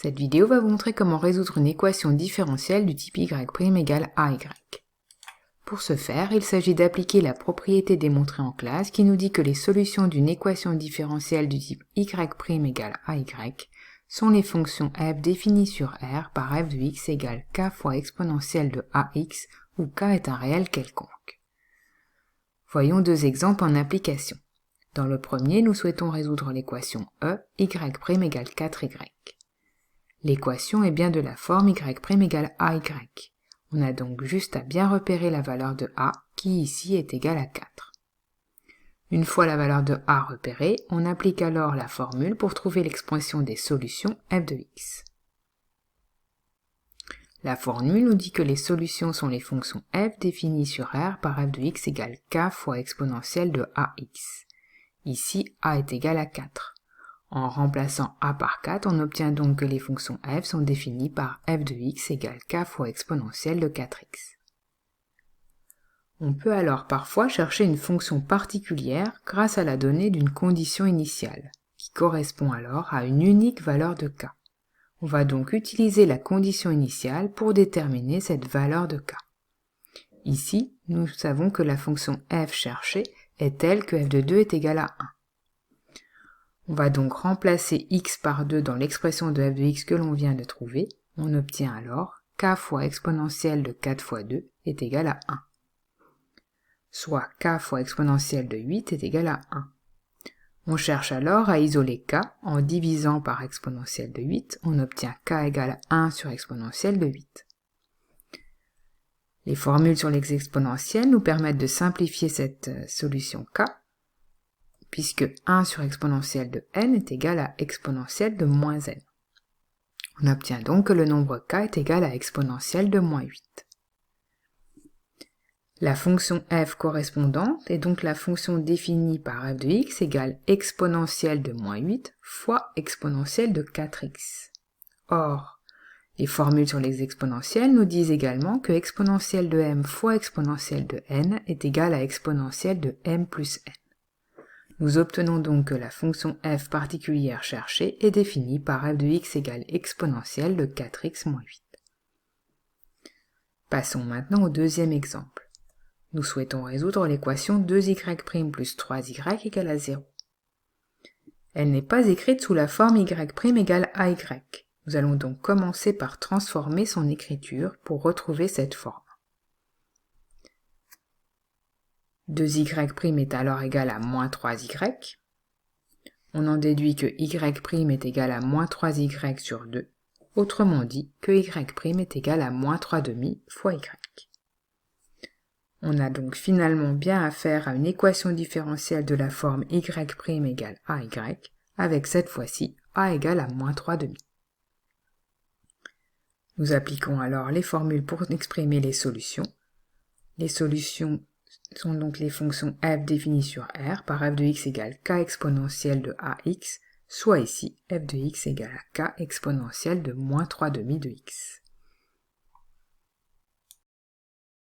Cette vidéo va vous montrer comment résoudre une équation différentielle du type y' égale ay. Pour ce faire, il s'agit d'appliquer la propriété démontrée en classe qui nous dit que les solutions d'une équation différentielle du type y' égale ay sont les fonctions f définies sur R par f de x égale k fois exponentielle de ax où k est un réel quelconque. Voyons deux exemples en application. Dans le premier, nous souhaitons résoudre l'équation e y' égale 4y. L'équation est bien de la forme y' égale ay. On a donc juste à bien repérer la valeur de a, qui ici est égale à 4. Une fois la valeur de a repérée, on applique alors la formule pour trouver l'expression des solutions f de x. La formule nous dit que les solutions sont les fonctions f définies sur R par f de x égale k fois exponentielle de ax. Ici, a est égal à 4. En remplaçant a par 4, on obtient donc que les fonctions f sont définies par f de x égale k fois exponentielle de 4x. On peut alors parfois chercher une fonction particulière grâce à la donnée d'une condition initiale, qui correspond alors à une unique valeur de k. On va donc utiliser la condition initiale pour déterminer cette valeur de k. Ici, nous savons que la fonction f cherchée est telle que f de 2 est égal à 1. On va donc remplacer x par 2 dans l'expression de f de x que l'on vient de trouver. On obtient alors k fois exponentielle de 4 fois 2 est égal à 1. Soit k fois exponentielle de 8 est égal à 1. On cherche alors à isoler k en divisant par exponentielle de 8. On obtient k égale à 1 sur exponentielle de 8. Les formules sur les exponentielles nous permettent de simplifier cette solution k, puisque 1 sur exponentielle de n est égal à exponentielle de moins n. On obtient donc que le nombre k est égal à exponentielle de moins 8. La fonction f correspondante est donc la fonction définie par f de x égale exponentielle de moins 8 fois exponentielle de 4x. Or, les formules sur les exponentielles nous disent également que exponentielle de m fois exponentielle de n est égale à exponentielle de m plus n. Nous obtenons donc que la fonction f particulière cherchée est définie par f de x égale exponentielle de 4x moins 8. Passons maintenant au deuxième exemple. Nous souhaitons résoudre l'équation 2y' plus 3y égale à 0. Elle n'est pas écrite sous la forme y' égale ay. Nous allons donc commencer par transformer son écriture pour retrouver cette forme. 2y' est alors égal à moins 3y. On en déduit que y' est égal à moins 3y sur 2. Autrement dit, que y' est égal à moins 3 demi fois y. On a donc finalement bien affaire à une équation différentielle de la forme y' égale ay, avec cette fois-ci a égale à moins 3 demi. Nous appliquons alors les formules pour exprimer les solutions. Les solutions sont donc les fonctions f définies sur R par f de x égale k exponentielle de ax, soit ici f de x égale à k exponentielle de moins 3 demi de x.